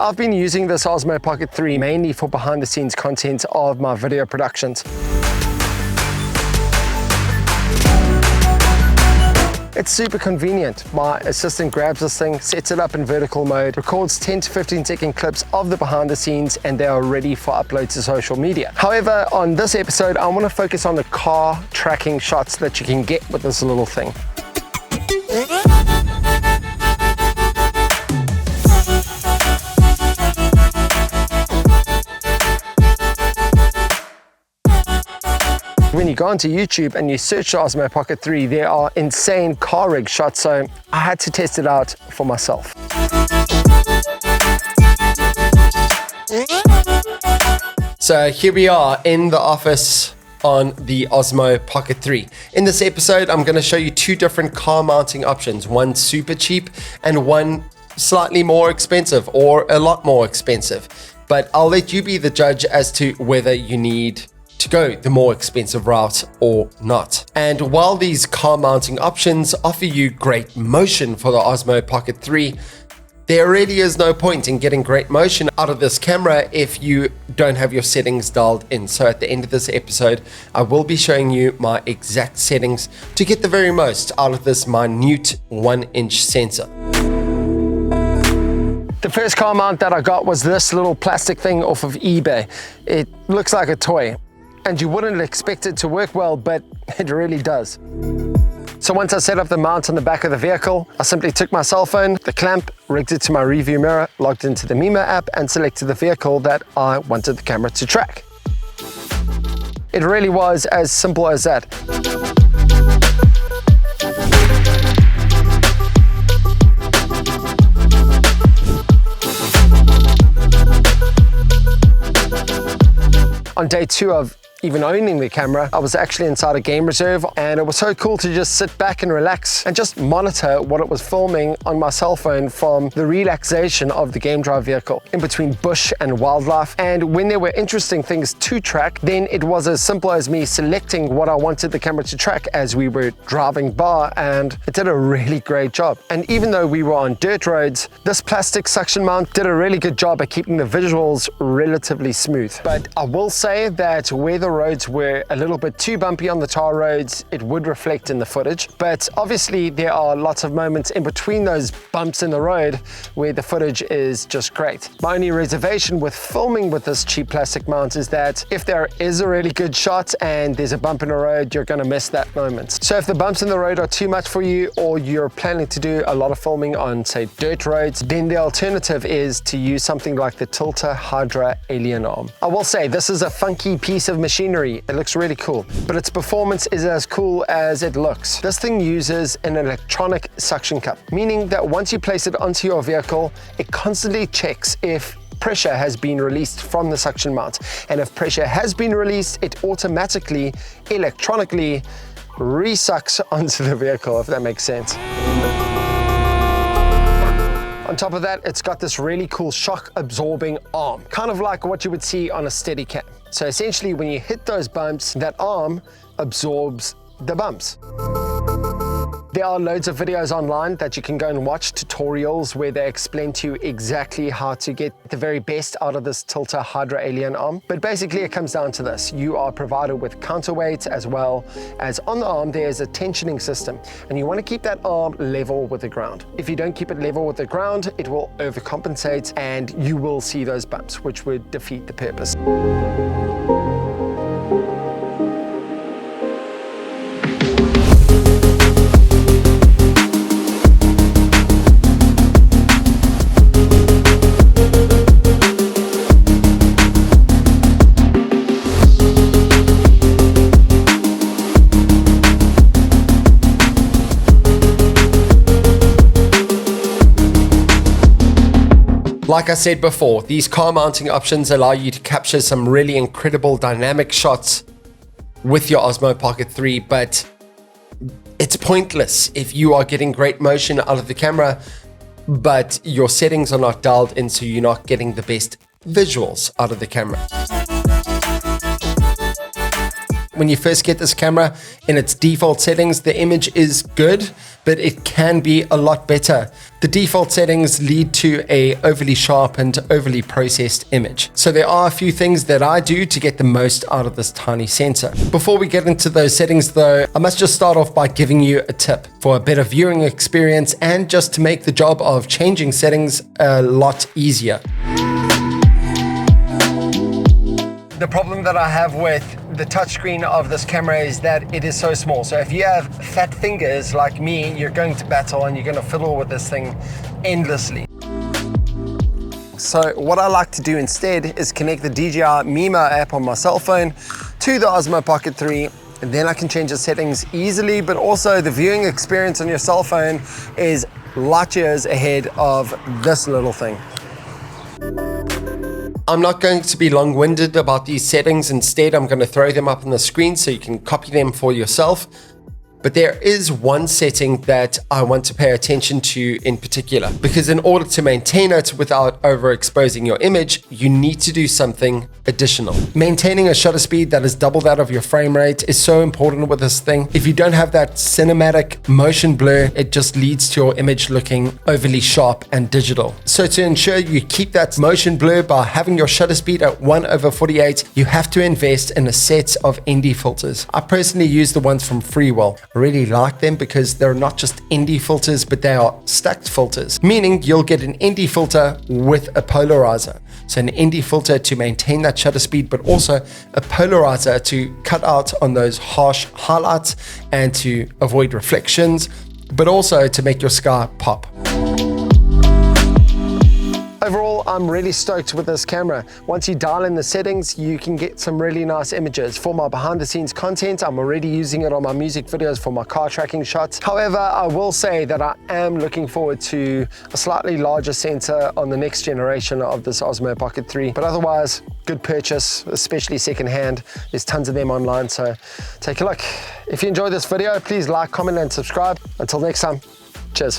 I've been using this Osmo Pocket 3 mainly for behind the scenes content of my video productions. It's super convenient. My assistant grabs this thing, sets it up in vertical mode, records 10 to 15 second clips of the behind the scenes, and they are ready for upload to social media. However, on this episode, I want to focus on the car tracking shots that you can get with this little thing. When you go onto YouTube and you search the Osmo Pocket 3, there are insane car rig shots, so I had to test it out for myself. So here we are in the office on the Osmo Pocket 3. In this episode, I'm going to show you two different car mounting options, one super cheap and one slightly more expensive or a lot more expensive. But I'll let you be the judge as to whether you need to go the more expensive route or not. And while these car mounting options offer you great motion for the Osmo Pocket 3, there really is no point in getting great motion out of this camera if you don't have your settings dialed in. So at the end of this episode, I will be showing you my exact settings to get the very most out of this minute 1-inch sensor. The first car mount that I got was this little plastic thing off of eBay. It looks like a toy, and you wouldn't expect it to work well, but it really does. So once I set up the mount on the back of the vehicle, I simply took my cell phone, the clamp, rigged it to my rearview mirror, logged into the Mimo app, and selected the vehicle that I wanted the camera to track. It really was as simple as that. On day 2 of even owning the camera, I was actually inside a game reserve, and it was so cool to just sit back and relax and just monitor what it was filming on my cell phone from the relaxation of the game drive vehicle in between bush and wildlife. And when there were interesting things to track, then it was as simple as me selecting what I wanted the camera to track as we were driving by, and it did a really great job. And even though we were on dirt roads, this plastic suction mount did a really good job at keeping the visuals relatively smooth. But I will say that where the roads were a little bit too bumpy on the tar roads, it would reflect in the footage. But obviously there are lots of moments in between those bumps in the road where the footage is just great. My only reservation with filming with this cheap plastic mount is that if there is a really good shot and there's a bump in the road, you're going to miss that moment. So if the bumps in the road are too much for you, or you're planning to do a lot of filming on, say, dirt roads, then the alternative is to use something like the Tilta Hydra Alien Arm. I will say this is a funky piece of machinery. It looks really cool, but its performance is as cool as it looks. This thing uses an electronic suction cup, meaning that once you place it onto your vehicle, it constantly checks if pressure has been released from the suction mount. And if pressure has been released, it automatically, electronically resucks onto the vehicle, if that makes sense. On top of that, it's got this really cool shock absorbing arm, kind of like what you would see on a Steadicam. So essentially when you hit those bumps, that arm absorbs the bumps. There are loads of videos online that you can go and watch, tutorials where they explain to you exactly how to get the very best out of this Tilta Hydra Alien Arm. But basically it comes down to this. You are provided with counterweight, as well as on the arm there's a tensioning system, and you want to keep that arm level with the ground. If you don't keep it level with the ground, it will overcompensate and you will see those bumps, which would defeat the purpose. Like I said before, these car mounting options allow you to capture some really incredible dynamic shots with your Osmo Pocket 3, but it's pointless if you are getting great motion out of the camera, but your settings are not dialed in, so you're not getting the best visuals out of the camera. When you first get this camera in its default settings, the image is good, but it can be a lot better. The default settings lead to a overly sharpened, overly processed image. So there are a few things that I do to get the most out of this tiny sensor. Before we get into those settings though, I must just start off by giving you a tip for a better viewing experience and just to make the job of changing settings a lot easier. The problem that I have with the touchscreen of this camera is that it is so small. So if you have fat fingers like me, you're going to battle and you're going to fiddle with this thing endlessly. So what I like to do instead is connect the DJI Mimo app on my cell phone to the Osmo Pocket 3, and then I can change the settings easily, but also the viewing experience on your cell phone is light years ahead of this little thing. I'm not going to be long-winded about these settings. Instead, I'm going to throw them up on the screen so you can copy them for yourself. But there is one setting that I want to pay attention to in particular, because in order to maintain it without overexposing your image, you need to do something additional. Maintaining a shutter speed that is double that of your frame rate is so important with this thing. If you don't have that cinematic motion blur, it just leads to your image looking overly sharp and digital. So to ensure you keep that motion blur by having your shutter speed at 1/48, you have to invest in a set of ND filters. I personally use the ones from Freewell. I really like them because they're not just ND filters, but they are stacked filters, meaning you'll get an ND filter with a polarizer. So an ND filter to maintain that shutter speed, but also a polarizer to cut out on those harsh highlights and to avoid reflections, but also to make your sky pop. Overall, I'm really stoked with this camera. Once you dial in the settings, you can get some really nice images. For my behind the scenes content, I'm already using it on my music videos for my car tracking shots. However, I will say that I am looking forward to a slightly larger sensor on the next generation of this Osmo Pocket 3. But otherwise, good purchase, especially secondhand. There's tons of them online, so take a look. If you enjoyed this video, please like, comment, and subscribe. Until next time, cheers.